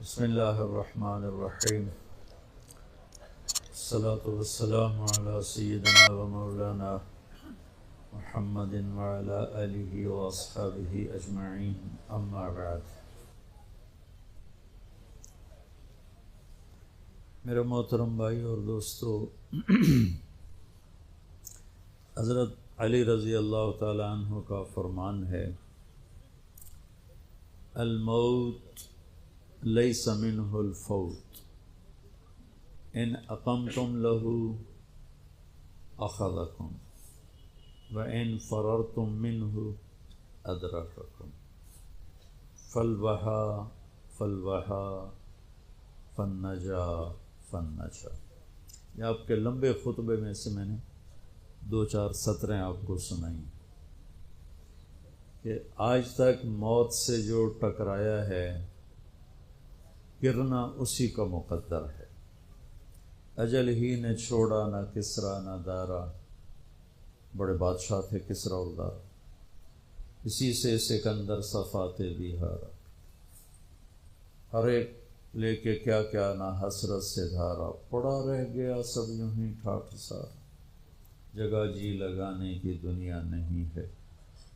بسم اللہ الرحمن الرحیم، الصلاة والسلام علی سیدنا و مولانا محمد وعلی آلہ واصحابہ اجمعین، اما بعد۔ میرے محترم بھائی اور دوستو، حضرت علی رضی اللہ تعالی عنہ کا فرمان ہے، الموت لیس منہ الفوت، ان اقمتم لہ اخذکم وان فررتم منہ ادرککم، فالوہا فالوہا فالنجا فالنجا۔ یہ آپ کے لمبے خطبے میں سے میں نے دو چار سطریں آپ کو سنائیں کہ آج تک موت سے جو ٹکرایا ہے، گرنا اسی کا مقدر ہے۔ اجل ہی نے چھوڑا نہ کسرا نہ دارا، بڑے بادشاہ تھے کسرا اور دارا، اسی سے سکندر صفات بیہارا، ہر ایک لے کے کیا کیا نہ حسرت سے دھارا، پڑا رہ گیا سب یوں ہی ٹھاٹھ سارا، جگہ جی لگانے کی دنیا نہیں ہے،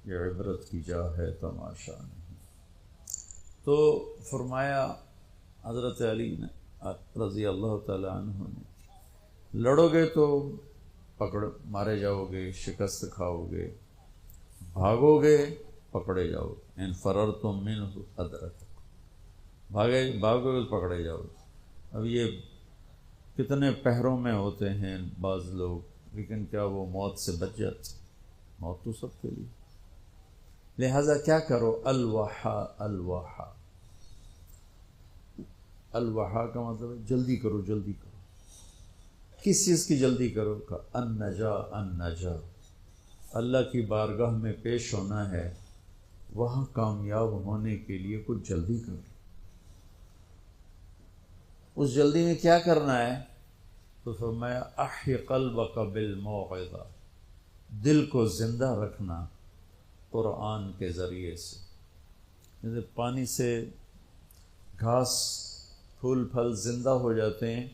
یہ عبرت کی جا ہے تماشا نہیں۔ تو فرمایا حضرت علی نے رضی اللہ تعالی عنہ نے، لڑو گے تو پکڑ مارے جاؤ گے، شکست کھاؤ گے، بھاگو گے پکڑے جاؤ گے، ان فررتم منہ ادرککم، بھاگو گے پکڑے جاؤ گے۔ اب یہ کتنے پہروں میں ہوتے ہیں بعض لوگ، لیکن کیا وہ موت سے بچ جاتے؟ موت تو سب کے لیے، لہذا کیا کرو، الوحا الوحا، الوحا کا مطلب ہے جلدی کرو جلدی کرو۔ کس چیز کی جلدی کرو؟ کہ النجا النجا، اللہ کی بارگاہ میں پیش ہونا ہے، وہاں کامیاب ہونے کے لیے کچھ جلدی کرو۔ اس جلدی میں کیا کرنا ہے؟ تو فرمایا احی قلبک بالموعظہ، دل کو زندہ رکھنا قرآن کے ذریعے سے۔ جیسے پانی سے گھاس پھول پھل زندہ ہو جاتے ہیں،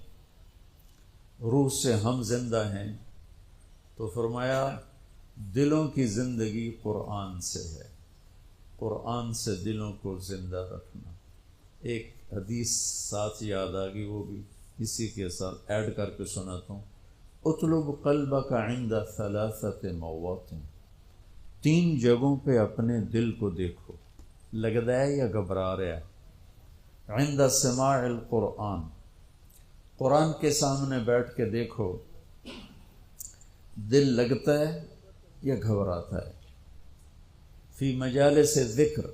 روح سے ہم زندہ ہیں، تو فرمایا دلوں کی زندگی قرآن سے ہے، قرآن سے دلوں کو زندہ رکھنا۔ ایک حدیث ساتھ یاد آ گئی، وہ بھی اسی کے ساتھ ایڈ کر کے سناتا ہوں، اطلب قلبک عند ثلاثۃ مواطن، تین جگہوں پہ اپنے دل کو دیکھو، لگتا ہے یا گھبرا رہا ہے؟ عند سماع القرآن، قرآن کے سامنے بیٹھ کے دیکھو، دل لگتا ہے یا گھبراتا ہے؟ فی مجالس ذکر،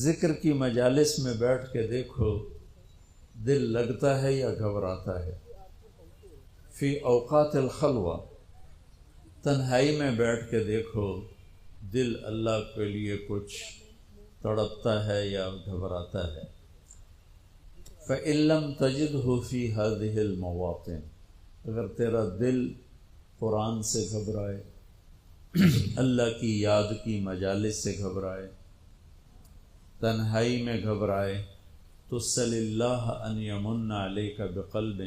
ذکر کی مجالس میں بیٹھ کے دیکھو، دل لگتا ہے یا گھبراتا ہے؟ فی اوقات الخلوہ، تنہائی میں بیٹھ کے دیکھو، دل اللہ کے لیے کچھ تڑپتا ہے یا گھبراتا ہے؟ فَإِن لَّمْ تَجِدْهُ فِي هَذِهِ الْمَوَاطِنِ، اگر تیرا دل قرآن سے گھبرائے، اللہ کی یاد کی مجالس سے گھبرائے، تنہائی میں گھبرائے، تو سل اللہ ان یمن علیک بقلب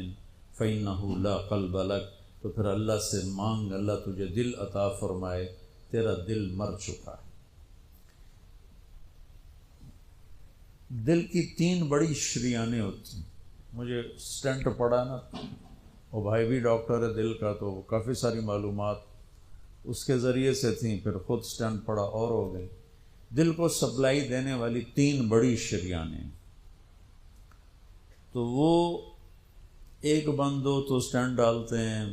فإنہ لا قلب لک، تو پھر اللہ سے مانگ اللہ تجھے دل عطا فرمائے، تیرا دل مر چکا ہے۔ دل کی تین بڑی شریانیں ہوتی ہیں۔ مجھے سٹنٹ پڑا نا، وہ بھائی بھی ڈاکٹر ہے دل کا، تو کافی ساری معلومات اس کے ذریعے سے تھیں، پھر خود سٹنٹ پڑا اور ہو گئی۔ دل کو سپلائی دینے والی تین بڑی شریانیں، تو وہ ایک بند ہو تو سٹنٹ ڈالتے ہیں،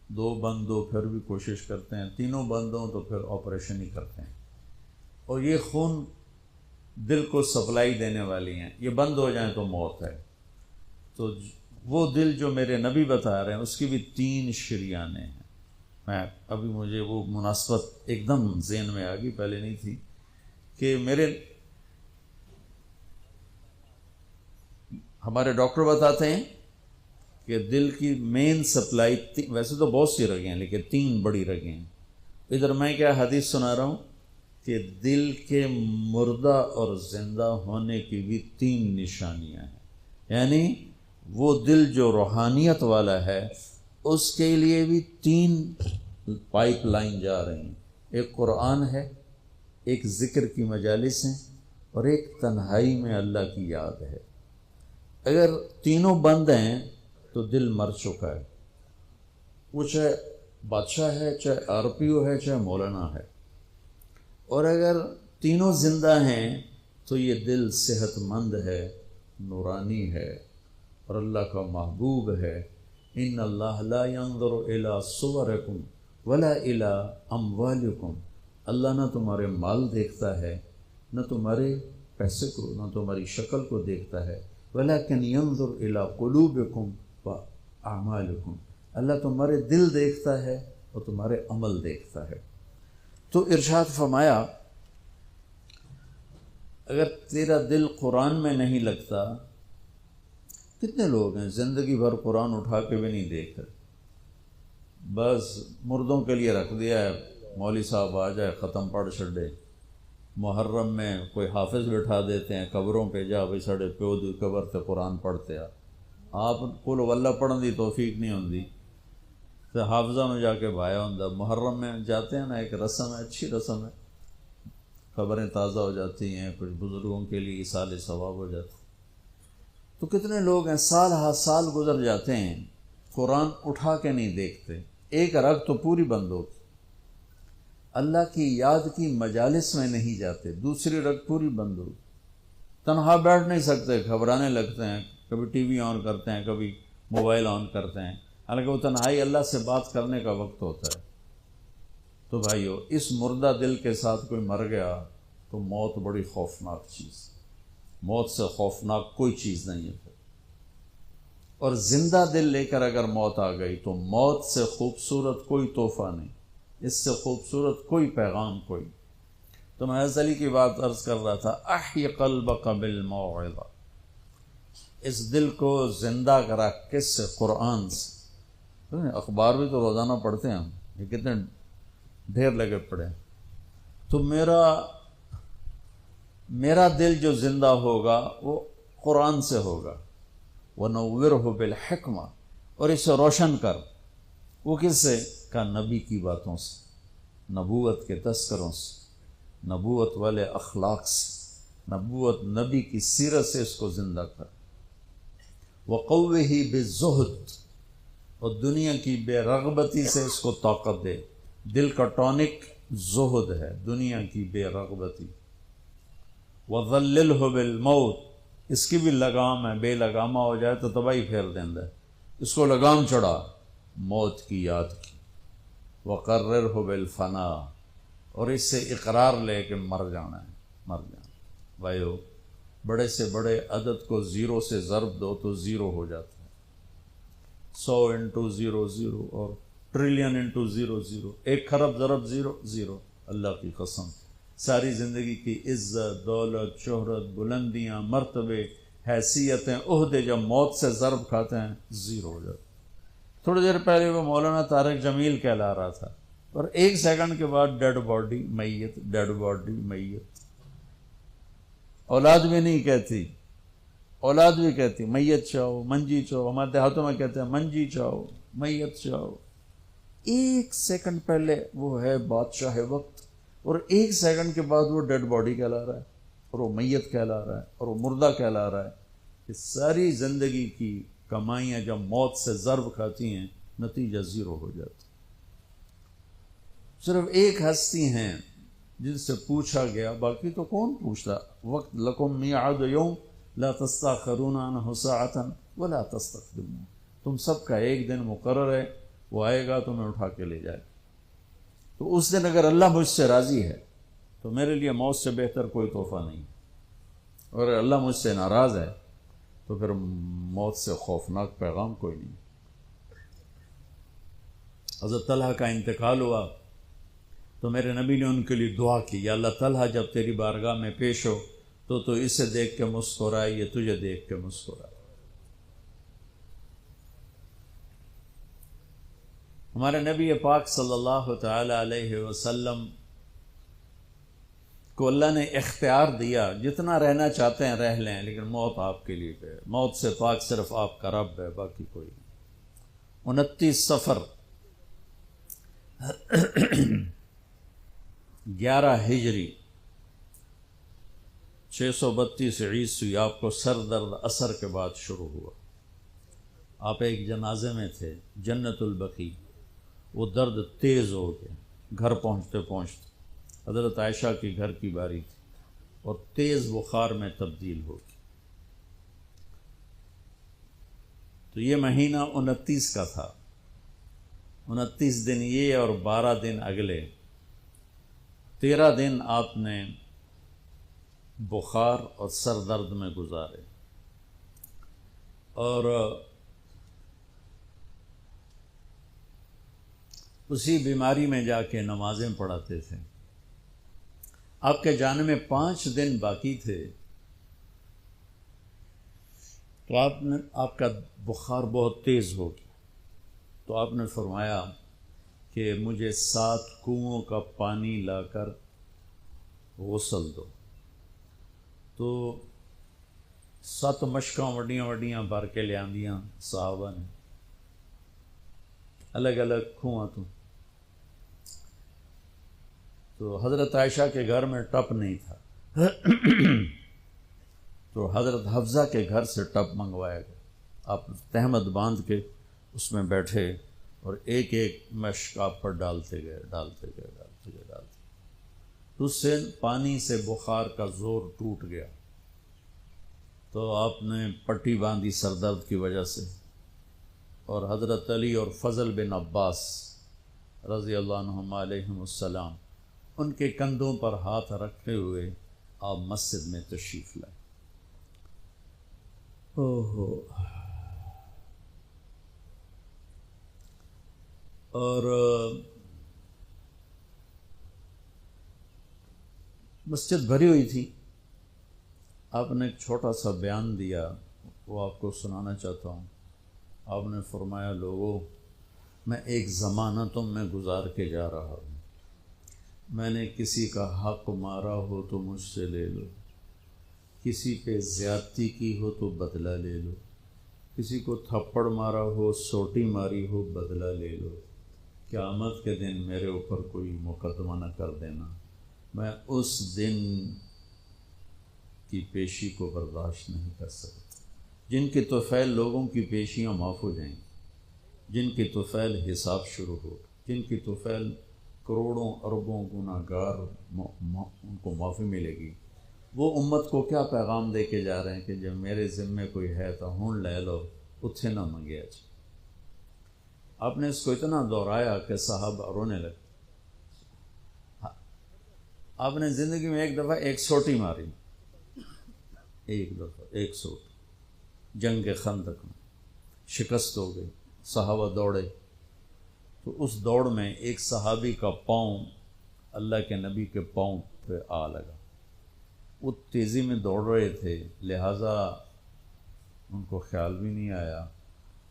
دو بند ہو پھر بھی کوشش کرتے ہیں، تینوں بند ہوں تو پھر آپریشن ہی کرتے ہیں۔ اور یہ خون دل کو سپلائی دینے والی ہیں، یہ بند ہو جائیں تو موت ہے۔ تو وہ دل جو میرے نبی بتا رہے ہیں، اس کی بھی تین شریانیں ہیں۔ میں ابھی مجھے وہ مناسبت ایک دم ذہن میں آ گئی، پہلے نہیں تھی، کہ ہمارے ڈاکٹر بتاتے ہیں کہ دل کی مین سپلائی، ویسے تو بہت سی رگیں ہیں لیکن تین بڑی رگیں ہیں۔ ادھر میں کیا حدیث سنا رہا ہوں کہ دل کے مردہ اور زندہ ہونے کی بھی 3 نشانیاں ہیں، یعنی وہ دل جو روحانیت والا ہے اس کے لیے بھی 3 پائپ لائن جا رہی ہیں، ایک قرآن ہے، ایک ذکر کی مجالس ہیں، اور ایک تنہائی میں اللہ کی یاد ہے۔ اگر تینوں بند ہیں تو دل مر چکا ہے، وہ چاہے بادشاہ ہے، چاہے RPO ہے، چاہے مولانا ہے۔ اور اگر تینوں زندہ ہیں تو یہ دل صحت مند ہے، نورانی ہے، اور اللہ کا محبوب ہے۔ ان اللہ لا ينظر الى صورکم ولا الى اموالکم، اللہ نہ تمہارے مال دیکھتا ہے، نہ تمہارے پیسے کو، نہ تمہاری شکل کو دیکھتا ہے، ولکن ينظر الى قلوبکم واعمالکم، اللہ تمہارے دل دیکھتا ہے اور تمہارے عمل دیکھتا ہے۔ تو ارشاد فرمایا اگر تیرا دل قرآن میں نہیں لگتا، کتنے لوگ ہیں زندگی بھر قرآن اٹھا کے بھی نہیں دیکھ رہے، بس مردوں کے لیے رکھ دیا ہے، مولوی صاحب آ جائے ختم پڑھ چھڑے۔ محرم میں کوئی حافظ بٹھا دیتے ہیں قبروں پہ، جا بھائی ساڑے پیو دی قبر تے قرآن پڑھتے آ، آپ قل واللہ پڑھن دی توفیق نہیں ہوندی تو حافظہ میں جا کے بھایا ہوں۔ محرم میں جاتے ہیں نا، ایک رسم ہے، اچھی رسم ہے، قبریں تازہ ہو جاتی ہیں، کچھ بزرگوں کے لیے ایصال ثواب ہو جاتا ہے۔ تو کتنے لوگ ہیں سال ہا سال گزر جاتے ہیں قرآن اٹھا کے نہیں دیکھتے، ایک رگ تو پوری بند ہوتی، اللہ کی یاد کی مجالس میں نہیں جاتے، دوسری رگ پوری بند ہوتی، تنہا بیٹھ نہیں سکتے، گھبرانے لگتے ہیں، کبھی ٹی وی آن کرتے ہیں، کبھی موبائل آن کرتے ہیں، حالانکہ وہ تنہائی اللہ سے بات کرنے کا وقت ہوتا ہے۔ تو بھائیو، اس مردہ دل کے ساتھ کوئی مر گیا تو موت بڑی خوفناک چیز، موت سے خوفناک کوئی چیز نہیں ہے۔ اور زندہ دل لے کر اگر موت آ گئی تو موت سے خوبصورت کوئی تحفہ نہیں، اس سے خوبصورت کوئی پیغام کوئی۔ تو میں حضرت علی کی بات عرض کر رہا تھا، احی قلبک بالموعظہ، اس دل کو زندہ کرا کس سے؟ قرآن سے۔ اخبار بھی تو روزانہ پڑھتے ہیں ہم، یہ کتنے ڈھیر لگے پڑے۔ تو میرا دل جو زندہ ہوگا وہ قرآن سے ہوگا، وَنَوِّرْهُ بِالْحِکْمَةِ، اور اسے روشن کر، وہ کس سے؟ کا نبی کی باتوں سے، نبوت کے تذکروں سے، نبوت والے اخلاق سے، نبوت نبی کی سیرت سے اس کو زندہ کر۔ وَقَوِّهِ بِالزُّهْدِ، اور دنیا کی بے رغبتی سے اس کو طاقت دے۔ دل کا ٹونک زہد ہے، دنیا کی بے رغبتی۔ وَظَلِّلْهُ بِالْمَوْتِ، اس کی بھی لگام ہے، بے لگامہ ہو جائے تو تباہی پھیر دیندہ ہے، اس کو لگام چڑھا موت کی یاد کی۔ وَقَرِّرْهُ بِالْفَنَا، اور اس سے اقرار لے کہ مر جانا ہے، مر جانا۔ بھائیو، بڑے سے بڑے عدد کو 0 سے ضرب دو تو 0 ہو جاتا ہے، 100 انٹو 0 0، اور ٹریلین انٹو 0 0، 1 خرب ضرب 0 0۔ اللہ کی قسم، ساری زندگی کی عزت، دولت، شہرت، بلندیاں، مرتبے، حیثیتیں، عہدے جب موت سے ضرب کھاتے ہیں 0 ہو جاتے۔ تھوڑی دیر پہلے وہ مولانا طارق جمیل کہلا رہا تھا، اور 1 سیکنڈ کے بعد ڈیڈ باڈی میت، ڈیڈ باڈی میت۔ اولاد بھی نہیں کہتی، اولاد بھی کہتی میت چاہو، منجی چاہو، ہمارے دیہاتوں میں کہتے ہیں منجی چاہو، میت چاہو۔ 1 سیکنڈ پہلے وہ ہے بادشاہ وقت، اور 1 سیکنڈ کے بعد وہ ڈیڈ باڈی کہلا رہا ہے، اور وہ میت کہلا رہا ہے، اور وہ مردہ کہلا رہا ہے۔ کہ ساری زندگی کی کمائیاں جب موت سے ضرب کھاتی ہیں نتیجہ 0 ہو جاتا۔ صرف ایک ہستی ہیں جن سے پوچھا گیا، باقی تو کون پوچھتا؟ وقت لکم میعاد یوم لا تستاخرون عنہ ساعۃ ولا تستقدمون، تم سب کا ایک دن مقرر ہے، وہ آئے گا تمہیں اٹھا کے لے جائے گا۔ تو اس دن اگر اللہ مجھ سے راضی ہے تو میرے لیے موت سے بہتر کوئی تحفہ نہیں، اور اگر اللہ مجھ سے ناراض ہے تو پھر موت سے خوفناک پیغام کوئی نہیں۔ حضرت طلحہ کا انتقال ہوا تو میرے نبی نے ان کے لیے دعا کی، یا اللہ طلحہ جب تیری بارگاہ میں پیش ہو تو اسے دیکھ کے مسکرائے، یہ تجھے دیکھ کے مسکرائے۔ ہمارے نبی پاک صلی اللہ تعالی علیہ وسلم کو اللہ نے اختیار دیا، جتنا رہنا چاہتے ہیں رہ لیں، لیکن موت آپ کے لیے ہے، موت سے پاک صرف آپ کا رب ہے، باقی کوئی نہیں۔ 29 صفر 11 ہجری 632 عیسوی آپ کو سر درد عصر کے بعد شروع ہوا۔ آپ ایک جنازے میں تھے جنت البقیع، وہ درد تیز ہو گیا، گھر پہنچتے پہنچتے حضرت عائشہ کی گھر کی باری تھی اور تیز بخار میں تبدیل ہو گئی۔ تو یہ مہینہ 29 کا تھا، 29 دن یہ اور 12 دن اگلے، 13 دن آپ نے بخار اور سر درد میں گزارے، اور اسی بیماری میں جا کے نمازیں پڑھاتے تھے۔ آپ کے جانے میں 5 دن باقی تھے تو آپ کا بخار بہت تیز ہو گیا، تو آپ نے فرمایا کہ مجھے 7 کنوؤں کا پانی لا کر غسل دو۔ تو 7 مشکاں وڈیاں وڈیاں بھر کے لے آندیاں صحابہ نے، الگ الگ کنواں تو حضرت عائشہ کے گھر میں ٹپ نہیں تھا تو حضرت حفصہ کے گھر سے ٹپ منگوایا گیا۔ آپ تہمت باندھ کے اس میں بیٹھے اور ایک ایک مشک آپ پر ڈالتے گئے تو اس سے پانی سے بخار کا زور ٹوٹ گیا، تو آپ نے پٹی باندھی سر درد کی وجہ سے، اور حضرت علی اور فضل بن عباس رضی اللہ عنہم علیہم السلام ان کے کندھوں پر ہاتھ رکھتے ہوئے آپ مسجد میں تشریف لائے۔ اور مسجد بھری ہوئی تھی۔ آپ نے ایک چھوٹا سا بیان دیا، وہ آپ کو سنانا چاہتا ہوں۔ آپ نے فرمایا، لوگوں، میں ایک زمانہ تم میں گزار کے جا رہا ہوں، میں نے کسی کا حق مارا ہو تو مجھ سے لے لو، کسی پہ زیادتی کی ہو تو بدلہ لے لو، کسی کو تھپڑ مارا ہو، سوٹی ماری ہو، بدلہ لے لو، قیامت کے دن میرے اوپر کوئی مقدمہ نہ کر دینا، میں اس دن کی پیشی کو برداشت نہیں کر سکتا۔ جن کی طفیل لوگوں کی پیشیاں معاف ہو جائیں گی، جن کی طفیل حساب شروع ہو، جن کی طفیل کروڑوں اربوں گناہ گار ان کو معافی ملے گی، وہ امت کو کیا پیغام دے کے جا رہے ہیں کہ جب میرے ذمے کوئی ہے تو ہون لے لو، اتھے نہ منگیا جی۔ آپ نے اس کو اتنا دہرایا کہ صحابہ رونے لگے۔ آپ نے زندگی میں ایک دفعہ ایک سوٹی ماری، ایک دفعہ ایک سوٹی، جنگ خندق میں شکست ہو گئی، صحابہ دوڑے، تو اس دوڑ میں ایک صحابی کا پاؤں اللہ کے نبی کے پاؤں پہ آ لگا۔ وہ تیزی میں دوڑ رہے تھے، لہٰذا ان کو خیال بھی نہیں آیا،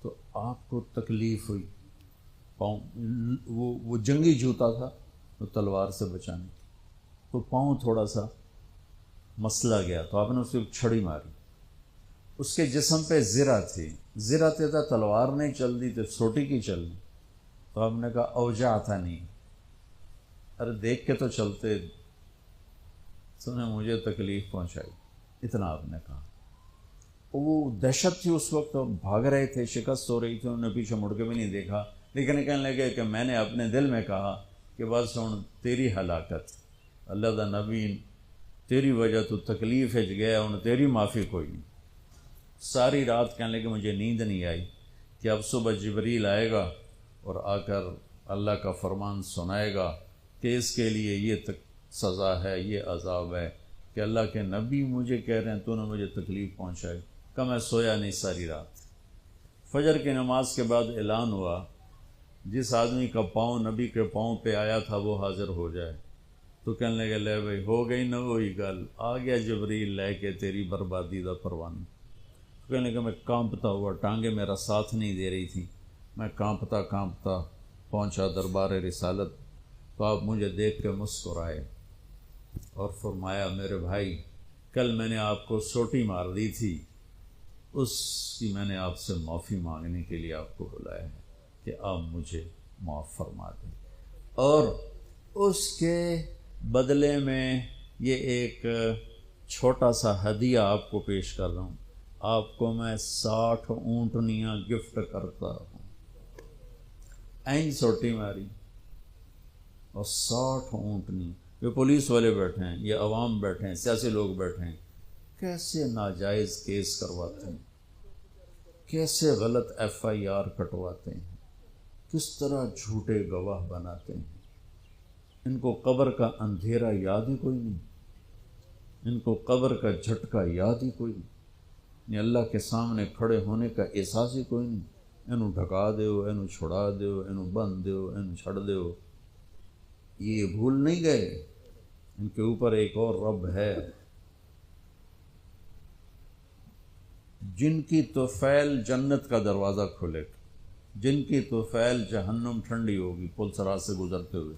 تو آپ کو تکلیف ہوئی۔ پاؤں وہ جنگی جوتا تھا تو تلوار سے بچانے کی، تو پاؤں تھوڑا سا مسلا گیا، تو آپ نے اسے چھڑی ماری۔ اس کے جسم پہ زرہ تھی، زرہ تھا، تلوار نہیں چل دی تو سوٹی کی چل دی۔ تو آپ نے کہا اوجا تھا نہیں، ارے دیکھ کے تو چلتے، تو نے مجھے تکلیف پہنچائی، اتنا آپ نے کہا۔ وہ دہشت تھی اس وقت، بھاگ رہے تھے، شکست ہو رہی تھی، انہوں نے پیچھے مڑ کے بھی نہیں دیکھا، لیکن کہنے لگے کہ میں نے اپنے دل میں کہا کہ بس ہن تیری ہلاکت، اللہ دا نبی تیری وجہ تو تکلیف ہج گیا، ہن تیری معافی کوئی نہیں۔ ساری رات کہنے لگے مجھے نیند نہیں آئی کہ اب صبح جبریل آئے گا اور آ کر اللہ کا فرمان سنائے گا کہ اس کے لیے یہ سزا ہے، یہ عذاب ہے، کہ اللہ کے نبی مجھے کہہ رہے ہیں تو نے مجھے تکلیف پہنچائی۔ کہ میں سویا نہیں ساری رات۔ فجر کی نماز کے بعد اعلان ہوا جس آدمی کا پاؤں نبی کے پاؤں پہ آیا تھا وہ حاضر ہو جائے۔ تو کہنے لگے لے بھائی ہو گئی نہ ہوئی گل، آ گیا جبریل لے کے تیری بربادی دا پروانہ۔ کہنے لگا میں کانپتا ہوا، ٹانگیں میرا ساتھ نہیں دے رہی تھی، میں کانپتا پہنچا دربار رسالت، تو آپ مجھے دیکھ کے مسکرائے، اور فرمایا میرے بھائی کل میں نے آپ کو سوٹی مار دی تھی، اس کی میں نے آپ سے معافی مانگنے کے لیے آپ کو بلایا ہے کہ آپ مجھے معاف فرما دیں، اور اس کے بدلے میں یہ ایک چھوٹا سا ہدیہ آپ کو پیش کر رہا ہوں، آپ کو میں 60 اونٹنیاں گفٹ کرتا ہوں۔ این سوٹی ماری اور 60 اونٹنی، یہ پولیس والے بیٹھے ہیں، یہ عوام بیٹھے ہیں، سیاسی لوگ بیٹھے ہیں، کیسے ناجائز کیس کرواتے ہیں، کیسے غلط ایف آئی آر کٹواتے ہیں، کس طرح جھوٹے گواہ بناتے ہیں۔ ان کو قبر کا اندھیرا یاد ہی کوئی نہیں، ان کو قبر کا جھٹکا یاد ہی کوئی نہیں، اللہ کے سامنے کھڑے ہونے کا احساس ہی کوئی نہیں۔ اینو ڈھکا دیو، اینو چھڑا دیو، اینو بند دیو، اینو چھڑ دیو، یہ بھول نہیں گئے ان کے اوپر ایک اور رب ہے جن کی طفیل جنت کا دروازہ کھلے گا، جن کی طفیل جہنم ٹھنڈی ہوگی پل سرات سے گزرتے ہوئے۔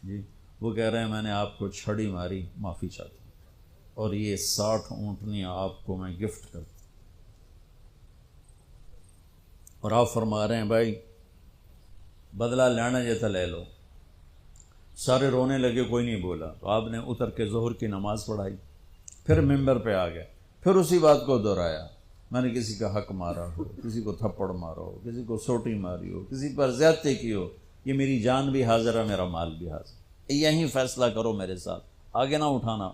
جی وہ کہہ رہے ہیں میں نے آپ کو چھڑی ماری، معافی چاہتا ہوں، اور یہ 60 اونٹنیاں آپ کو میں گفٹ کرتا ہوں۔ اور آپ فرما رہے ہیں بھائی بدلہ لینا جیتا لے لو۔ سارے رونے لگے، کوئی نہیں بولا، تو آپ نے اتر کے ظہر کی نماز پڑھائی، پھر ممبر پہ آ گئے، پھر اسی بات کو دہرایا، میں نے کسی کا حق مارا ہو، کسی کو تھپڑ مارا ہو، کسی کو سوٹی ماری ہو، کسی پر زیادتی کی ہو، یہ میری جان بھی حاضر ہے، میرا مال بھی حاضر ہے، یہیں فیصلہ کرو میرے ساتھ، آگے نہ اٹھانا۔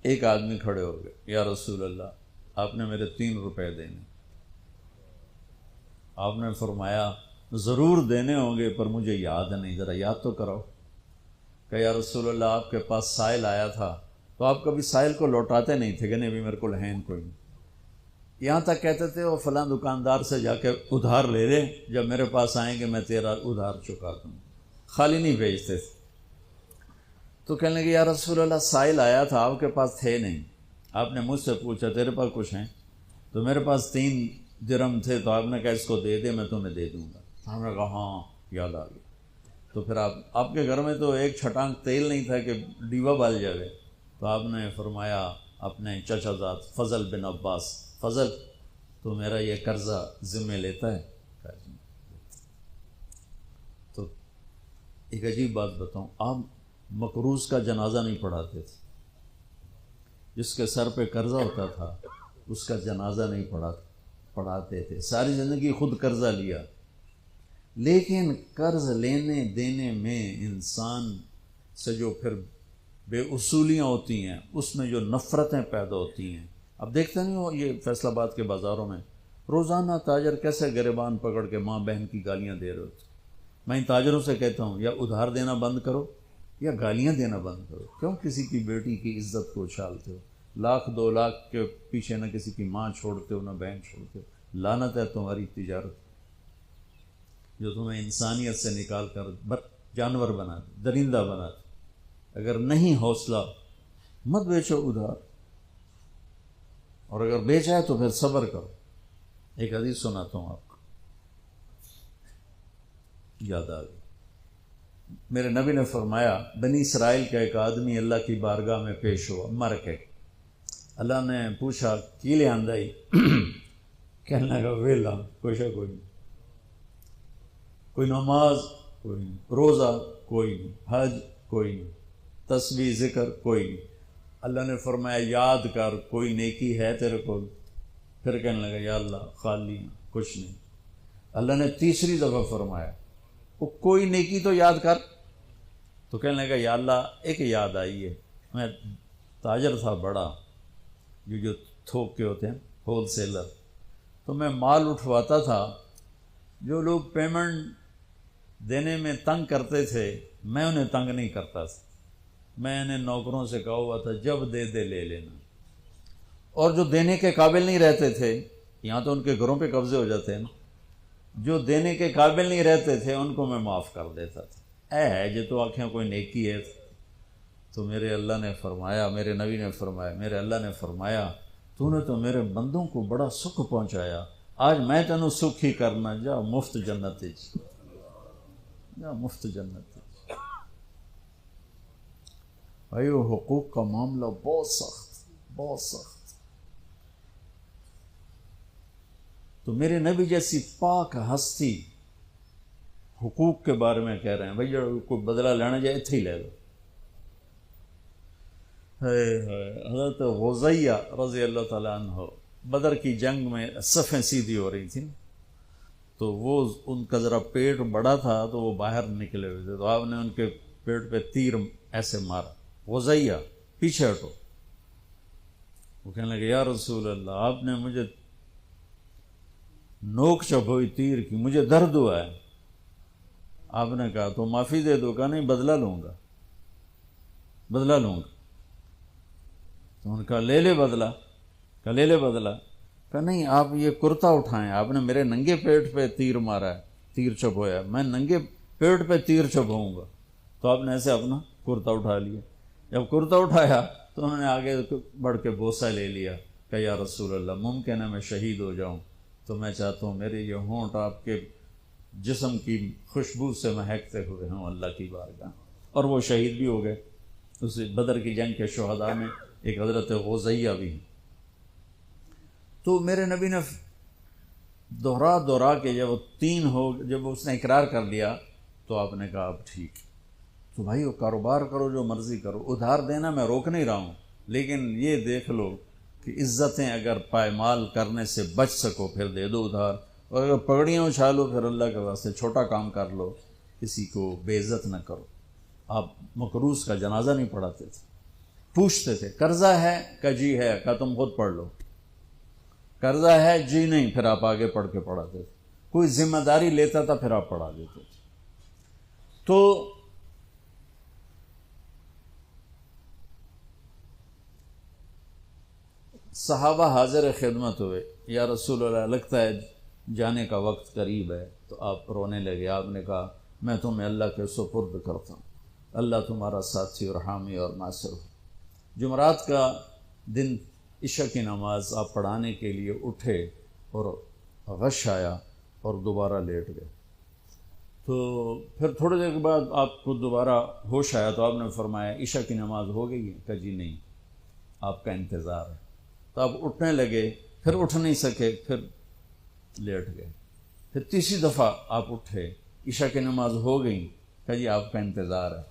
ایک آدمی کھڑے ہو گئے، یا رسول اللہ آپ نے میرے 3 روپے دینے۔ آپ نے فرمایا ضرور دینے ہوں گے پر مجھے یاد نہیں، ذرا یاد تو کرو۔ کہ یا رسول اللہ آپ کے پاس سائل آیا تھا تو آپ کبھی سائل کو لوٹاتے نہیں تھے کہ نہیں بھی میرے کو لہین کوئی نہیں، یہاں تک کہتے تھے وہ فلاں دکاندار سے جا کے ادھار لے لے، جب میرے پاس آئیں گے میں تیرا ادھار چکا دوں، خالی نہیں بھیجتے تھے۔ تو کہنے لگے یا رسول اللہ سائل آیا تھا آپ کے پاس تھے نہیں، آپ نے مجھ سے پوچھا تیرے پاس کچھ ہیں، تو میرے پاس 3 درہم تھے، تو آپ نے کہا اس کو دے دے میں تمہیں دے دوں گا۔ ہم نے کہا ہاں یاد آ گیا۔ تو پھر آپ کے گھر میں تو ایک چھٹانک تیل نہیں تھا کہ ڈیوا بال جائے، تو آپ نے فرمایا اپنے چچا زاد فضل بن عباس، فضل تو میرا یہ قرضہ ذمہ لیتا ہے؟ تو ایک عجیب بات بتاؤں، آپ مقروض کا جنازہ نہیں پڑھاتے تھے، جس کے سر پہ قرضہ ہوتا تھا اس کا جنازہ نہیں پڑھاتے تھے، ساری زندگی خود قرضہ لیا۔ لیکن قرض لینے دینے میں انسان سے جو پھر بے اصولیاں ہوتی ہیں، اس میں جو نفرتیں پیدا ہوتی ہیں، اب دیکھتے نہیں ہو یہ فیصل آباد کے بازاروں میں روزانہ تاجر کیسے گریبان پکڑ کے ماں بہن کی گالیاں دے رہے ہوتے۔ میں ان تاجروں سے کہتا ہوں یا ادھار دینا بند کرو یا گالیاں دینا بند کرو، کیوں کسی کی بیٹی کی عزت کو اچھالتے ہو؟ 1,00,000 2 لاکھ کے پیچھے نہ کسی کی ماں چھوڑتے ہو نہ بہن چھوڑتے ہو، لعنت ہے تمہاری تجارت جو تمہیں انسانیت سے نکال کر جانور بنا دے، درندہ بنا دے۔ اگر نہیں حوصلہ مت بیچو ادھار، اور اگر بیچا ہے تو پھر صبر کرو۔ ایک حدیث سناتا ہوں آپ کو، یاد آ گئی۔ میرے نبی نے فرمایا بنی اسرائیل کا ایک آدمی اللہ کی بارگاہ میں پیش ہوا مر کے، اللہ نے پوچھا کی لے آندائی؟ کہنے لگا ویلا کوئی شا کوئی نہیں، کوئی نماز کوئی نہیں، روزہ کوئی نہیں، حج کوئی نہیں، تسبیح ذکر کوئی نہیں۔ اللہ نے فرمایا یاد کر کوئی نیکی ہے تیرے کو؟ پھر کہنے لگا یا اللہ خالی کچھ نہیں۔ اللہ نے تیسری دفعہ فرمایا وہ کوئی نیکی تو یاد کر، تو کہنے لگا یا اللہ ایک یاد آئی ہے، میں تاجر تھا بڑا، جو تھوک کے ہوتے ہیں ہول سیلر، تو میں مال اٹھواتا تھا، جو لوگ پیمنٹ دینے میں تنگ کرتے تھے میں انہیں تنگ نہیں کرتا تھا، میں نے نوکروں سے کہا ہوا تھا جب دے دے لے لینا، اور جو دینے کے قابل نہیں رہتے تھے، یہاں تو ان کے گھروں پہ قبضے ہو جاتے ہیں نا، جو دینے کے قابل نہیں رہتے تھے ان کو میں معاف کر دیتا تھا۔ ہے جو تو آنکھیں کوئی نیکی ہے، تو میرے اللہ نے فرمایا، میرے نبی نے فرمایا، میرے اللہ نے فرمایا تو نے تو میرے بندوں کو بڑا سکھ پہنچایا، آج میں تینوں سکھ ہی کرنا، جا مفت جنت جا مفت جنت۔ بھائی وہ حقوق کا معاملہ بہت سخت، بہت سخت. تو میرے نبی جیسی پاک ہستی حقوق کے بارے میں کہہ رہے ہیں بھائی جو کوئی بدلہ لینا جائے اتھے ہی لے لو. حضرت غزیہ رضی اللہ تعالیٰ عنہ بدر کی جنگ میں صفیں سیدھی ہو رہی تھیں، تو وہ ان کا ذرا پیٹ بڑا تھا تو وہ باہر نکلے ہوئے تھے، تو آپ نے ان کے پیٹ پہ تیر ایسے مارا. غزیہ پیچھے ہٹو. وہ کہنے لگے یا رسول اللہ آپ نے مجھے نوک چبھوئی تیر کی، مجھے درد ہوا ہے. آپ نے کہا تو معافی دے دو. کہا نہیں، بدلہ لوں گا، بدلہ لوں گا. تو انہوں نے کہا لے لے بدلہ. کہا لے لے بدلہ. کہا نہیں، آپ یہ کرتا اٹھائیں، آپ نے میرے ننگے پیٹ پہ تیر مارا ہے، تیر چبھویا، میں ننگے پیٹ پہ تیر چبھوں گا. تو آپ نے ایسے اپنا کرتا اٹھا لیا. جب کرتا اٹھایا تو انہوں نے آگے بڑھ کے بوسہ لے لیا کہ یا رسول اللہ ممکن ہے میں شہید ہو جاؤں، تو میں چاہتا ہوں میرے یہ ہونٹ آپ کے جسم کی خوشبو سے مہکتے ہوئے ہوں اللہ کی بارگاہ. اور وہ شہید بھی ہو گئے. اس بدر کی جنگ کے شہداء میں ایک حضرت غزیہ بھی ہیں. تو میرے نبی نے دوہرا کے جب اس نے اقرار کر لیا تو آپ نے کہا اب ٹھیک. تو بھائی وہ کاروبار کرو جو مرضی کرو، ادھار دینا میں روک نہیں رہا ہوں، لیکن یہ دیکھ لو کہ عزتیں اگر پائمال کرنے سے بچ سکو پھر دے دو ادھار، اور اگر پگڑیاں اچھالو پھر اللہ کے واسطے چھوٹا کام کر لو، کسی کو بے عزت نہ کرو. آپ مقروض کا جنازہ نہیں پڑھاتے تھے، پوچھتے تھے قرضہ ہے؟ کہ جی ہے. کہ تم خود پڑھ لو. قرضہ ہے؟ جی نہیں. پھر آپ آگے پڑھ کے پڑھاتے تھے. کوئی ذمہ داری لیتا تھا پھر آپ پڑھا دیتے تھے. تو صحابہ حاضر خدمت ہوئے، یا رسول اللہ لگتا ہے جانے کا وقت قریب ہے. تو آپ رونے لگے. آپ نے کہا میں تمہیں اللہ کے سپرد کرتا ہوں، اللہ تمہارا ساتھی اور حامی اور ناصر ہو. جمعرات کا دن عشاء کی نماز آپ پڑھانے کے لیے اٹھے اور غش آیا اور دوبارہ لیٹ گئے. تو پھر تھوڑی دیر کے بعد آپ کو دوبارہ ہوش آیا تو آپ نے فرمایا عشاء کی نماز ہو گئی ہے؟ کہ جی نہیں، آپ کا انتظار ہے. تو آپ اٹھنے لگے، پھر اٹھ نہیں سکے، پھر لیٹ گئے. پھر تیسری دفعہ آپ اٹھے، عشاء کی نماز ہو گئی. کہ جی آپ کا انتظار ہے.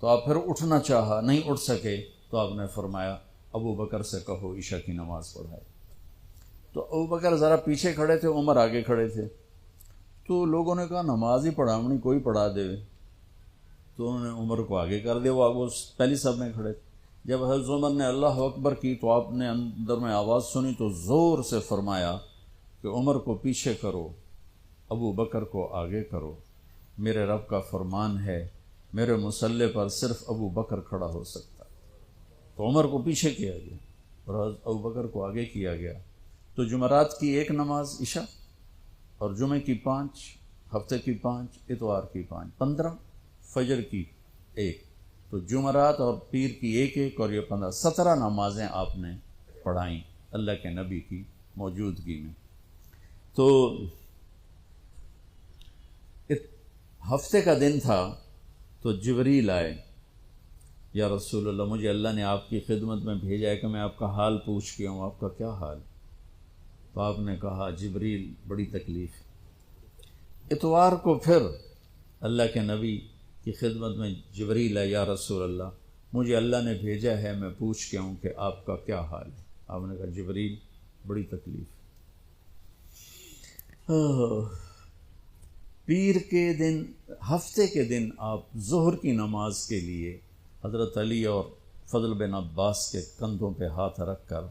تو آپ پھر اٹھنا چاہا، نہیں اٹھ سکے. تو آپ نے فرمایا ابو بکر سے کہو عشاء کی نماز پڑھائے. تو ابو بکر ذرا پیچھے کھڑے تھے، عمر آگے کھڑے تھے. تو لوگوں نے کہا نماز ہی پڑھاونی، کوئی پڑھا دے. تو انہوں نے عمر کو آگے کر دیا، وہ پہلی صف میں کھڑے تھے. جب حضرت عمر نے اللہ اکبر کی تو آپ نے اندر میں آواز سنی تو زور سے فرمایا کہ عمر کو پیچھے کرو، ابو بکر کو آگے کرو. میرے رب کا فرمان ہے میرے مصلی پر صرف ابو بکر کھڑا ہو سکتا. تو عمر کو پیچھے کیا گیا اور ابو بکر کو آگے کیا گیا. تو جمعرات کی ایک نماز عشاء، اور جمعے کی 5، ہفتے کی 5، اتوار کی 5، 15، فجر کی 1. تو جمعرات اور پیر کی ایک اور یہ 15، 17 نمازیں آپ نے پڑھائیں اللہ کے نبی کی موجودگی میں. تو ہفتے کا دن تھا تو جبریل آئے. یا رسول اللہ مجھے اللہ نے آپ کی خدمت میں بھیجا ہے کہ میں آپ کا حال پوچھ کے ہوں. آپ کا کیا حال؟ تو آپ نے کہا جبریل بڑی تکلیف. اتوار کو پھر اللہ کے نبی کی خدمت میں جبریل ہے، یا رسول اللہ مجھے اللہ نے بھیجا ہے میں پوچھ کے ہوں کہ آپ کا کیا حال ہے. آپ نے کہا جبریل بڑی تکلیف. پیر کے دن، ہفتے کے دن آپ ظہر کی نماز کے لیے حضرت علی اور فضل بن عباس کے کندھوں پہ ہاتھ رکھ کر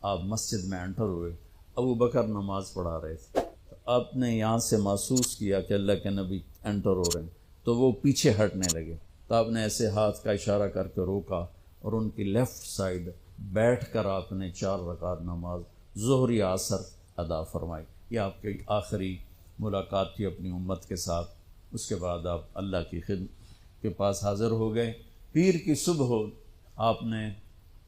آپ مسجد میں انٹر ہوئے. ابو بکر نماز پڑھا رہے تھے. آپ نے یہاں سے محسوس کیا کہ اللہ کے نبی انٹر ہو رہے ہیں تو وہ پیچھے ہٹنے لگے. تو آپ نے ایسے ہاتھ کا اشارہ کر کے روکا اور ان کی لیفٹ سائڈ بیٹھ کر آپ نے 4 رکعت نماز ظہر یا عصر ادا فرمائی. یہ آپ کی آخری ملاقات تھی اپنی امت کے ساتھ. اس کے بعد آپ اللہ کی خدمت کے پاس حاضر ہو گئے. پیر کی صبح ہو آپ نے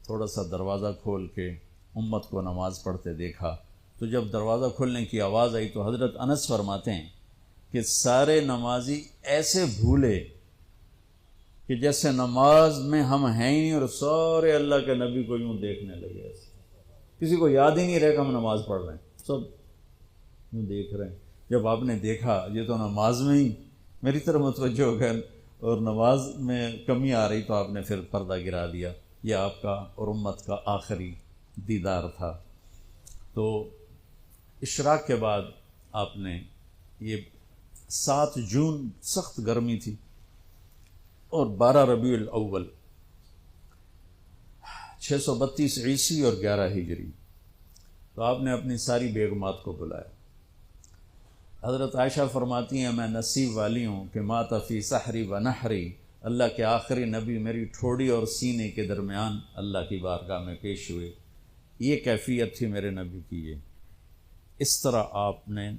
تھوڑا سا دروازہ کھول کے امت کو نماز پڑھتے دیکھا. تو جب دروازہ کھولنے کی آواز آئی تو حضرت انس فرماتے ہیں کہ سارے نمازی ایسے بھولے کہ جیسے نماز میں ہم ہیں ہی نہیں اور سارے اللہ کے نبی کو یوں دیکھنے لگے، ایسے کسی کو یاد ہی نہیں رہے کہ ہم نماز پڑھ رہے ہیں، سب یوں دیکھ رہے ہیں۔ جب آپ نے دیکھا یہ تو نماز میں ہی میری طرف متوجہ ہو گئے اور نماز میں کمی آ رہی، تو آپ نے پھر پردہ گرا دیا۔ یہ آپ کا اور امت کا آخری دیدار تھا۔ تو اشراق کے بعد آپ نے یہ 7 جون سخت گرمی تھی اور 12 ربیع الاول 632 عیسوی اور 11 ہجری، تو آپ نے اپنی ساری بیگمات کو بلایا۔ حضرت عائشہ فرماتی ہیں میں نصیب والی ہوں کہ مات فی سحری و نحری، اللہ کے آخری نبی میری ٹھوڑی اور سینے کے درمیان اللہ کی بارگاہ میں پیش ہوئے۔ یہ کیفیت تھی میرے نبی کی، یہ اس طرح آپ نے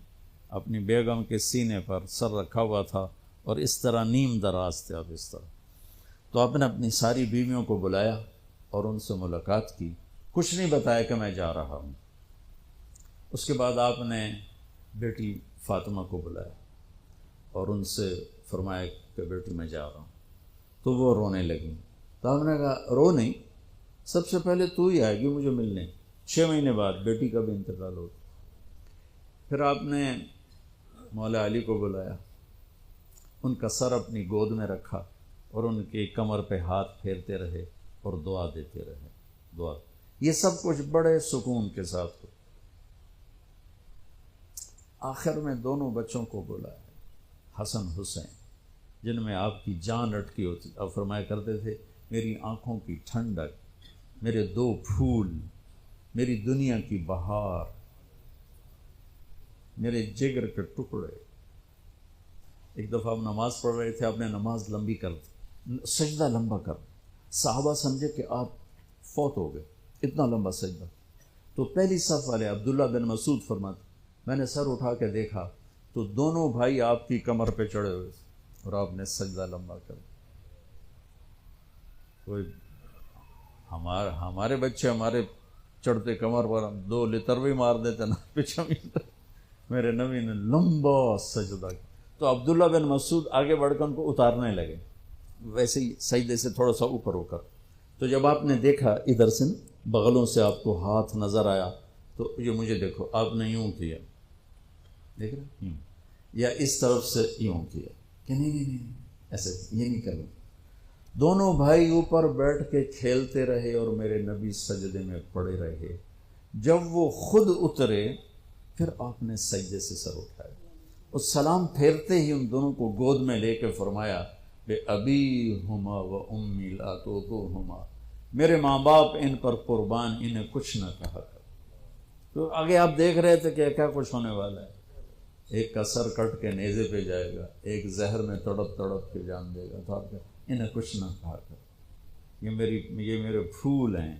اپنی بیگم کے سینے پر سر رکھا ہوا تھا اور اس طرح نیم دراز تھے آپ اس طرح۔ تو آپ نے اپنی ساری بیویوں کو بلایا اور ان سے ملاقات کی، کچھ نہیں بتایا کہ میں جا رہا ہوں۔ اس کے بعد آپ نے بیٹی فاطمہ کو بلایا اور ان سے فرمایا کہ بیٹی میں جا رہا ہوں، تو وہ رونے لگیں۔ تو آپ نے کہا رو نہیں، سب سے پہلے تو ہی آئے گی مجھے ملنے، 6 مہینے بعد بیٹی کا بھی انتقال ہو۔ پھر آپ نے مولا علی کو بلایا، ان کا سر اپنی گود میں رکھا اور ان کی کمر پہ ہاتھ پھیرتے رہے اور دعا دیتے رہے، دعا۔ یہ سب کچھ بڑے سکون کے ساتھ ہو۔ آخر میں دونوں بچوں کو بلایا، حسن حسین، جن میں آپ کی جان اٹکی ہوتی۔ آپ فرمایا کرتے تھے میری آنکھوں کی ٹھنڈک، میرے 2 پھول، میری دنیا کی بہار، میرے جگر کے ٹکڑے۔ ایک دفعہ آپ نماز پڑھ رہے تھے، آپ نے نماز لمبی کر دی، سجدہ لمبا کر، صحابہ سمجھے کہ آپ فوت ہو گئے، اتنا لمبا سجدہ۔ تو پہلی صف والے عبداللہ بن مسعود فرماتے میں نے سر اٹھا کے دیکھا تو دونوں بھائی آپ کی کمر پہ چڑھے ہوئے اور آپ نے سجدہ لمبا کر۔ کوئی ہمارے بچے ہمارے چڑھتے کمر پر 2 لتر بھی مار دیتے نا پیچھے، میرے نبی نے لمبا سجدہ کیا۔ تو عبداللہ بن مسعود آگے بڑھ کر ان کو اتارنے لگے، ویسے ہی سجدے سے تھوڑا سا اوپر ہو کر۔ تو جب آپ نے دیکھا ادھر سے بغلوں سے آپ کو ہاتھ نظر آیا، تو یہ مجھے دیکھو، آپ نے یوں کیا، دیکھ رہے یوں، یا اس طرف سے یوں کیا کہ نہیں ایسے یہ نہیں کرنا۔ دونوں بھائی اوپر بیٹھ کے کھیلتے رہے اور میرے نبی سجدے میں پڑے رہے۔ جب وہ خود اترے پھر آپ نے سجدے سے سر اٹھایا اور سلام پھیرتے ہی ان دونوں کو گود میں لے کے فرمایا بے ابی ہما و امی لا توہما، میرے ماں باپ ان پر قربان، انہیں کچھ نہ کہا کر۔ تو آگے آپ دیکھ رہے تھے کہ کیا کچھ ہونے والا ہے، ایک کا سر کٹ کے نیزے پہ جائے گا، ایک زہر میں تڑپ تڑپ کے جان دے گا۔ تو آپ انہیں کچھ نہ کہا کر، یہ میرے پھول ہیں،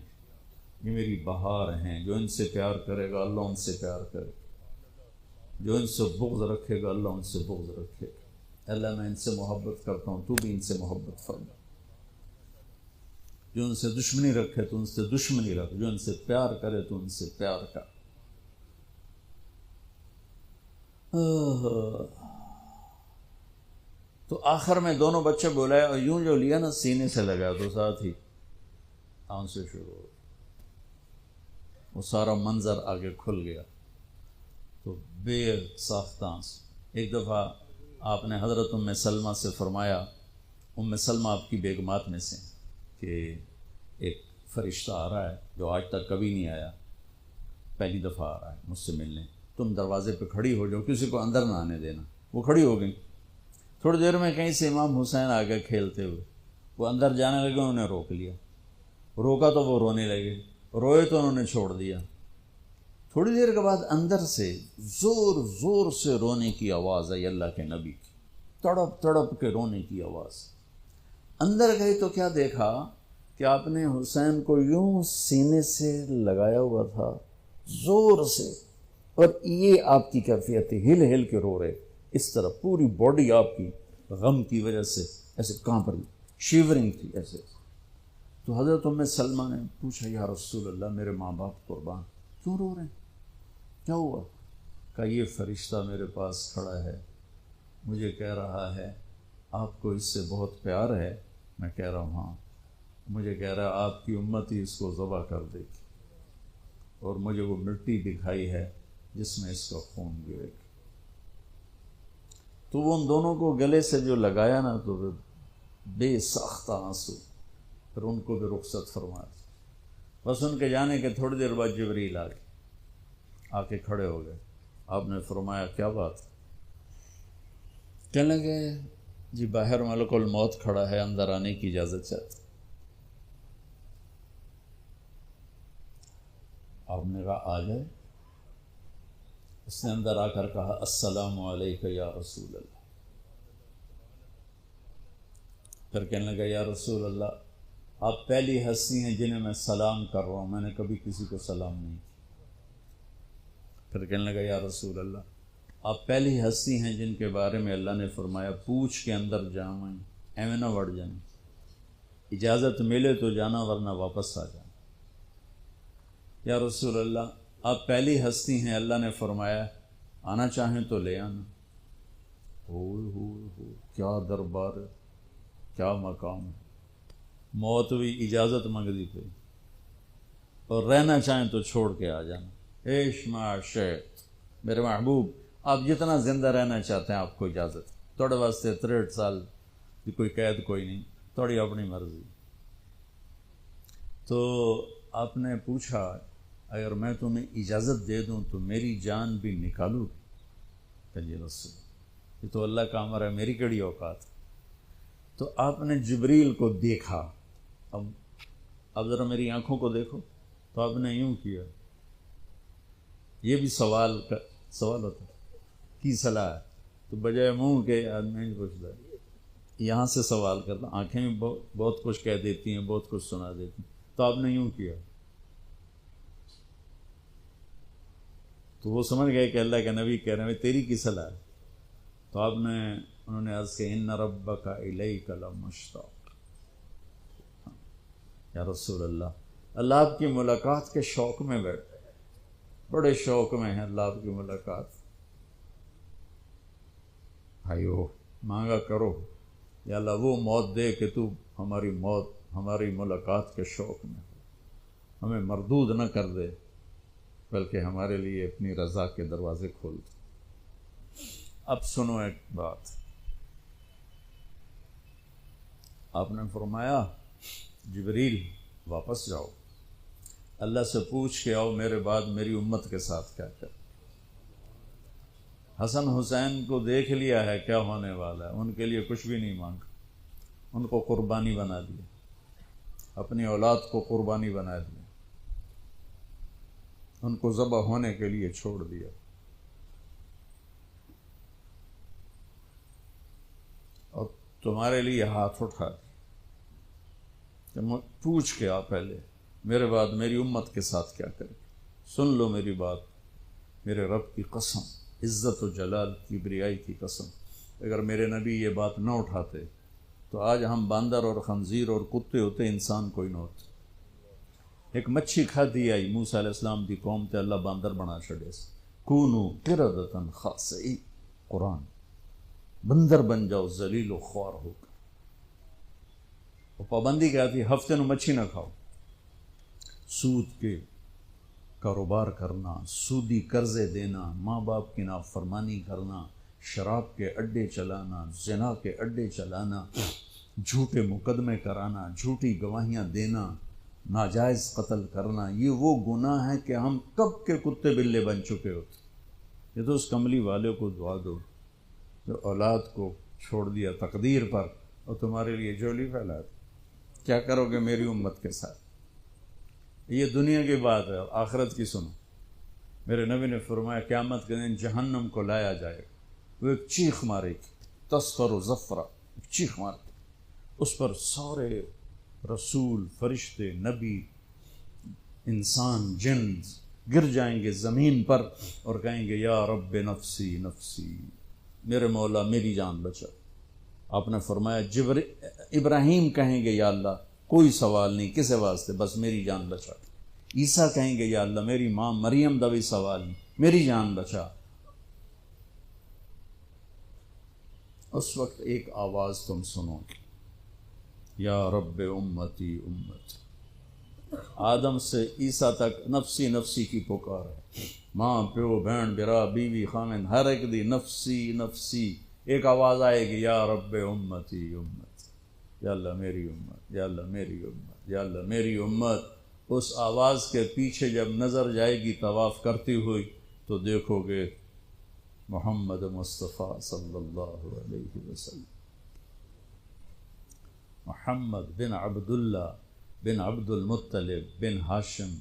یہ میری بہار ہیں، جو ان سے پیار کرے گا اللہ ان سے پیار کرے گا، جو ان سے بغض رکھے گا اللہ ان سے بغض رکھے گا۔ اللہ میں ان سے محبت کرتا ہوں، تو بھی ان سے محبت فرما، جو ان سے دشمنی رکھے تو ان سے دشمنی رکھ، جو ان سے پیار کرے تو ان سے پیار کر۔ تو آخر میں دونوں بچے بولائے اور یوں جو لیا نا سینے سے لگا تو ساتھ ہی آنکھ سے شروع ہو، وہ سارا منظر آگے کھل گیا۔ تو بے ساختہ ایک دفعہ آپ نے حضرت ام سلمہ سے فرمایا، ام سلمہ آپ کی بیگمات میں سے، کہ ایک فرشتہ آ رہا ہے جو آج تک کبھی نہیں آیا، پہلی دفعہ آ رہا ہے مجھ سے ملنے، تم دروازے پہ کھڑی ہو جاؤ، کسی کو اندر نہ آنے دینا۔ وہ کھڑی ہو گئی، تھوڑی دیر میں کہیں سے امام حسین آ گئے کھیلتے ہوئے، وہ اندر جانے لگے، انہوں نے روک لیا، روکا تو وہ رونے لگے، روئے تو انہوں نے چھوڑ دیا۔ تھوڑی دیر کے بعد اندر سے زور زور سے رونے کی آواز آئی، اللہ کے نبی کی تڑپ تڑپ کے رونے کی آواز۔ اندر گئے تو کیا دیکھا کہ آپ نے حسین کو یوں سینے سے لگایا ہوا تھا زور سے، اور یہ آپ کی کیفیت تھی، ہل ہل کے رو رہے اس طرح، پوری باڈی آپ کی غم کی وجہ سے ایسے کانپ رہی، شیورنگ تھی ایسے۔ تو حضرت ام سلمہ نے پوچھا یا رسول اللہ میرے ماں باپ قربان، کیوں رو رہے ہیں، کیا ہوا؟ کہا یہ فرشتہ میرے پاس کھڑا ہے، مجھے کہہ رہا ہے آپ کو اس سے بہت پیار ہے، میں کہہ رہا ہوں ہاں. مجھے کہہ رہا ہے آپ کی امت ہی اس کو ذبح کر دے گی، اور مجھے وہ مٹی دکھائی ہے جس میں اس کا خون گرے گا. تو وہ ان دونوں کو گلے سے جو لگایا نا، تو بے ساختہ آنسو، پھر ان کو بھی رخصت فرما دی. بس ان کے جانے کے تھوڑی دیر بعد جبریل آ کے کھڑے ہو گئے. آپ نے فرمایا کیا بات؟ کہنے لگے جی باہر ملک الموت کھڑا ہے، اندر آنے کی اجازت چاہتا. آپ نے کہا آ جائے. اس نے اندر آ کر کہا السلام علیکم یا رسول اللہ. پھر کہنے لگا یا رسول اللہ آپ پہلی ہستی ہیں جنہیں میں سلام کر رہا ہوں، میں نے کبھی کسی کو سلام نہیں کیا. پھر کہنے لگا یا رسول اللہ آپ پہلی ہستی ہیں جن کے بارے میں اللہ نے فرمایا پوچھ کے اندر جائیں، ایویں نہ وڑ جائیں، اجازت ملے تو جانا ورنہ واپس آ جانا. یا رسول اللہ آپ پہلی ہستی ہیں، اللہ نے فرمایا آنا چاہیں تو لے آنا. ہو کیا دربار ہے، کیا مقام ہے. موت بھی اجازت منگ دی پہ، اور رہنا چاہیں تو چھوڑ کے آ جانا. ما شئت، میرے محبوب آپ جتنا زندہ رہنا چاہتے ہیں آپ کو اجازت. تھوڑے واسطے 63 سال کی کوئی قید کوئی نہیں، تھوڑی اپنی مرضی. تو آپ نے پوچھا اگر میں تمہیں اجازت دے دوں تو میری جان بھی نکالو گی؟ کہ جی رسول یہ تو اللہ کا امر ہے، میری کڑی اوقات. تو آپ نے جبریل کو دیکھا. اب ذرا میری آنکھوں کو دیکھو. تو آپ نے یوں کیا. یہ بھی سوال ہوتا کی صلاح ہے، تو بجائے منہ کے آدمی نہیں پوچھتا، یہاں سے سوال کرتا. آنکھیں بھی بہت کچھ کہہ دیتی ہیں، بہت کچھ سنا دیتی ہیں. تو آپ نے یوں کیا. تو وہ سمجھ گئے کہ اللہ کے نبی کہہ رہے ہیں تیری کی صلاح ہے. تو انہوں نے عرض کہ ان ربک الیک لمشتاق. یا رسول اللہ آپ کی ملاقات کے شوق میں بیٹھے، بڑے شوق میں ہیں اللہ آپ کی ملاقات. بھائیو مانگا کرو یا اللہ وہ موت دے کہ تو ہماری ملاقات کے شوق میں ہو، ہمیں مردود نہ کر دے بلکہ ہمارے لیے اپنی رضا کے دروازے کھول دے. اب سنو ایک بات. آپ نے فرمایا جبریل واپس جاؤ، اللہ سے پوچھ کے آؤ میرے بعد میری امت کے ساتھ کیا کر. حسن حسین کو دیکھ لیا ہے کیا ہونے والا ہے، ان کے لیے کچھ بھی نہیں مانگا، ان کو قربانی بنا دیا، اپنی اولاد کو قربانی بنا دیا، ان کو ذبح ہونے کے لیے چھوڑ دیا. اور تمہارے لیے ہاتھ اٹھا کہ پوچھ کے آ پہلے میرے بعد میری امت کے ساتھ کیا کرے. سن لو میری بات، میرے رب کی قسم، عزت و جلال کی بریائی کی قسم، اگر میرے نبی یہ بات نہ اٹھاتے تو آج ہم باندر اور خنزیر اور کتے ہوتے، انسان کوئی نہ ہوتے. ایک مچھی کھادی آئی موسیٰ علیہ السلام دی قوم تے اللہ باندر بنا چھڑے سے. کونو قردۃ خاسئین، قرآن بندر بن جاؤ ذلیل و خوار ہو کر. وہ پابندی کیا تھی؟ ہفتے نو مچھی نہ کھاؤ. سود کے کاروبار کرنا، سودی قرضے دینا، ماں باپ کی نافرمانی کرنا، شراب کے اڈے چلانا، زنا کے اڈے چلانا، جھوٹے مقدمے کرانا، جھوٹی گواہیاں دینا، ناجائز قتل کرنا، یہ وہ گناہ ہے کہ ہم کب کے کتے بلے بن چکے ہوتے. یہ تو اس کملی والے کو دعا دو جو اولاد کو چھوڑ دیا تقدیر پر اور تمہارے لیے جولی پھیلا دی. کیا کرو گے میری امت کے ساتھ؟ یہ دنیا کی بات ہے، اور آخرت کی سنو. میرے نبی نے فرمایا قیامت کے دن جہنم کو لایا جائے گا، وہ ایک چیخ مارے گی، تسفر و زفرہ، ایک چیخ مارے گی. اس پر سارے رسول، فرشتے، نبی، انسان، جن گر جائیں گے زمین پر اور کہیں گے یا رب نفسی نفسی، میرے مولا میری جان بچا. آپ نے فرمایا ابراہیم کہیں گے یا اللہ کوئی سوال نہیں کسے واسطے، بس میری جان بچا. عیسیٰ کہیں گے یا اللہ میری ماں مریم دا بھی سوال نہیں، میری جان بچا. اس وقت ایک آواز تم سنو گے، یا رب امتی امتی۔ آدم سے عیسیٰ تک نفسی نفسی کی پکار ہے، ماں پیو بہن برا بیوی خامن ہر ایک دی نفسی نفسی، ایک آواز آئے گی یا رب امتی امتی، یا اللہ میری امت، یا اللہ میری امت، یا اللہ میری امت۔ اس آواز کے پیچھے جب نظر جائے گی طواف کرتی ہوئی تو دیکھو گے محمد مصطفیٰ صلی اللہ علیہ وسلم، محمد بن عبداللہ بن عبد المطلب بن ہاشم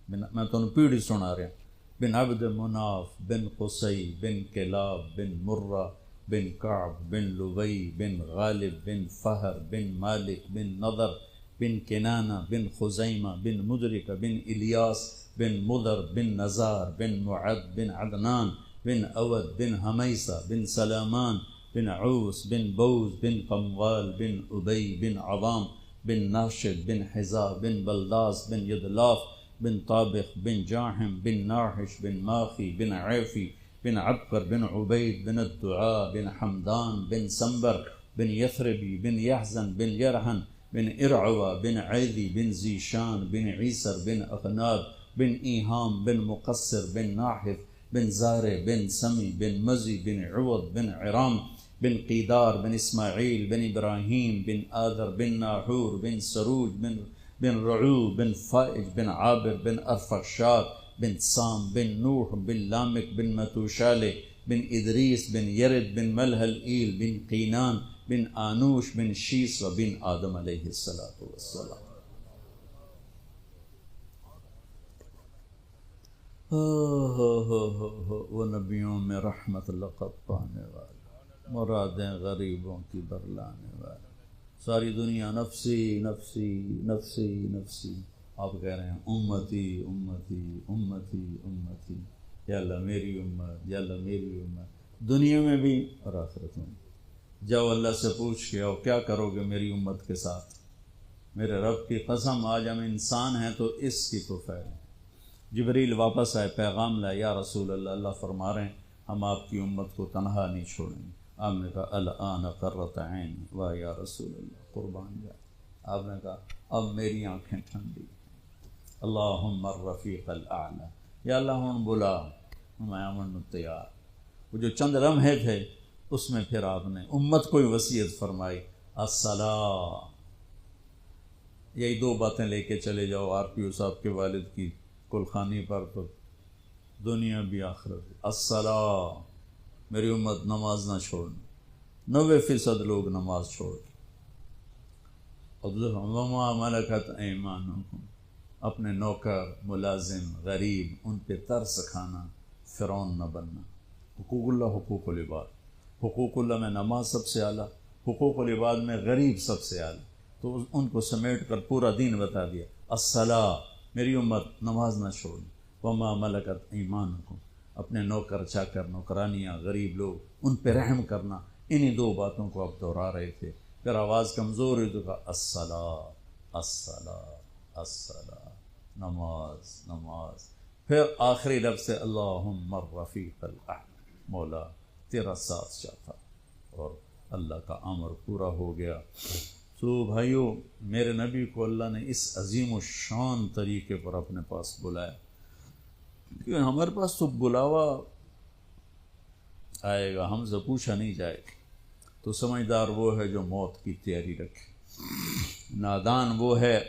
بن، میں تمہیں پیڑھی سنا رہا، بن عبد مناف بن قصی بن کلاب بن مرہ بن کعب بن لبی بن غالب بن فہر بن مالک بن نضر بن کنانہ بن خزیمہ بن مدرکہ بن الیاس بن مضر بن نزار بن معد بن عدنان بن اود بن حمیسہ بن سلامان بن عوس بن بوز بن قموال بن ابی بن عوام بن ناشد بن حزا بن بلداس بن یدلاف بن طابخ بن جاحم بن ناحش بن ماخی بن عیفی بن عبقر بن عبید بن الدعاء بن حمدان بن سنبر بن یثربی بن یحزن بن یرحن بن ارعوى بن عیدی بن زیشان بن عیسر بن اغناب بن ایہام بن مقصر بن ناحف بن زارع بن سمی بن مزی بن عوض بن عرام بن قیدار بن اسماعیل بن ابراہیم بن آذر بن ناحور بن سروج بن رعو بن فائج بن عابر بن ارفخشاد بن سام بن نوح بن لامک بن متوشالہ بن ادریس بن یرد بن ملہل ایل بن قینان بن آنوش بن شیس و بن آدم علیہ السلام۔ وہ نبیوں میں رحمت لقب پانے والا، مرادیں غریبوں کی برلانے والا، ساری دنیا نفسی نفسی نفسی نفسی، آپ کہہ رہے ہیں امتی امتی امتی امتی، یا اللہ میری امت، یا اللہ میری امت، دنیا میں بھی اور آخرت میں بھی۔ جاؤ اللہ سے پوچھ کے آؤ کیا کرو گے میری امت کے ساتھ، میرے رب کی قسم آج ہم انسان ہیں تو اس کی تو فعل ہے۔ جبریل واپس آئے، پیغام لائے، یا رسول اللہ، اللہ فرما رہے ہیں ہم آپ کی امت کو تنہا نہیں چھوڑیں گے۔ آپ نے کہا الآن قرۃ عین، واہ یا رسول اللہ قربان جائے۔ آپ نے کہا اب میری آنکھیں ٹھنڈی، اللہم الرفیق الاعلی، یا اللہ ہوں بلا، میں امن تیار۔ وہ جو چند لمحے تھے اس میں پھر آپ نے امت کو ہی وصیت فرمائی، الصلاۃ، یہی دو باتیں لے کے چلے جاؤ آر پی او صاحب کے والد کی کلخانی پر تو دنیا بھی آخرت بھی، الصلاۃ، میری امت نماز نہ چھوڑنا، 90% لوگ نماز چھوڑ دیں۔ وما ملکت ایمانکم، اپنے نوکر ملازم غریب ان پہ ترس کھانا، فرعون نہ بننا۔ حقوق اللہ، حقوق العباد، حقوق اللہ میں نماز سب سے اعلیٰ، حقوق العباد میں غریب سب سے اعلیٰ، تو ان کو سمیٹ کر پورا دین بتا دیا، الصلاۃ، میری امت نماز نہ چھوڑ، وما ملکت ایمانکم، اپنے نوکر چاکر نوکرانیاں غریب لوگ ان پہ رحم کرنا، انہی دو باتوں کو اب دہرا رہے تھے۔ پھر آواز کمزور ہوئی تو کہا الصلاۃ الصلاۃ الصلاۃ، نماز نماز، پھر آخری لفظ سے اللہم الرفیق الاعلی، مولا تیرا ساتھ چاہتا، اور اللہ کا امر پورا ہو گیا۔ تو بھائیو، میرے نبی کو اللہ نے اس عظیم و شان طریقے پر اپنے پاس بلایا، کیونکہ ہمارے پاس تو بلاوا آئے گا، ہم سے پوچھا نہیں جائے گا۔ تو سمجھدار وہ ہے جو موت کی تیاری رکھے، نادان وہ ہے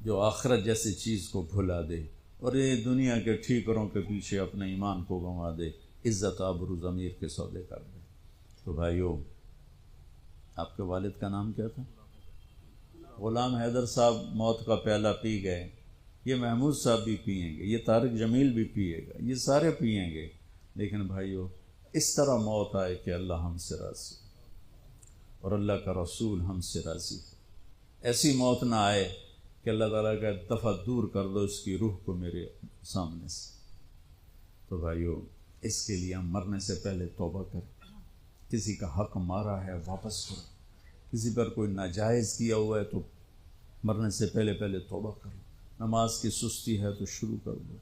جو آخرت جیسی چیز کو بھلا دے اور یہ دنیا کے ٹھیکروں کے پیچھے اپنے ایمان کو گنوا دے، عزت آبرو ضمیر کے سودے کر دے۔ تو بھائیو، آپ کے والد کا نام کیا تھا؟ غلام حیدر صاحب موت کا پیالہ پی گئے، یہ محمود صاحب بھی پئیں گے، یہ طارق جمیل بھی پیے گا، یہ سارے پئیں گے، لیکن بھائیو اس طرح موت آئے کہ اللہ ہم سے راضی اور اللہ کا رسول ہم سے راضی، ایسی موت نہ آئے کہ اللہ تعالیٰ کا دفعہ دور کر دو اس کی روح کو میرے سامنے سے۔ تو بھائیو اس کے لیے ہم مرنے سے پہلے توبہ کریں، کسی کا حق مارا ہے واپس کرو، کسی پر کوئی ناجائز کیا ہوا ہے تو مرنے سے پہلے توبہ کر لو، نماز کی سستی ہے تو شروع کر دو،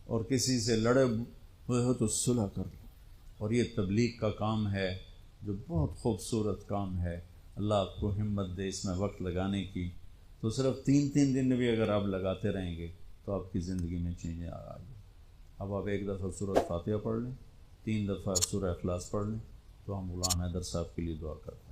اور کسی سے لڑے ہوئے ہو تو صلح کر لو۔ اور یہ تبلیغ کا کام ہے جو بہت خوبصورت کام ہے، اللہ آپ کو ہمت دے اس میں وقت لگانے کی. تو صرف 3 دن بھی اگر آپ لگاتے رہیں گے تو آپ کی زندگی میں چینج آ گئی. اب آپ ایک دفعہ سورۃ فاتحہ پڑھ لیں، 3 دفعہ سورہ اخلاص پڑھ لیں، تو ہم غلام حیدر صاحب کے لیے دعا کرتے ہیں.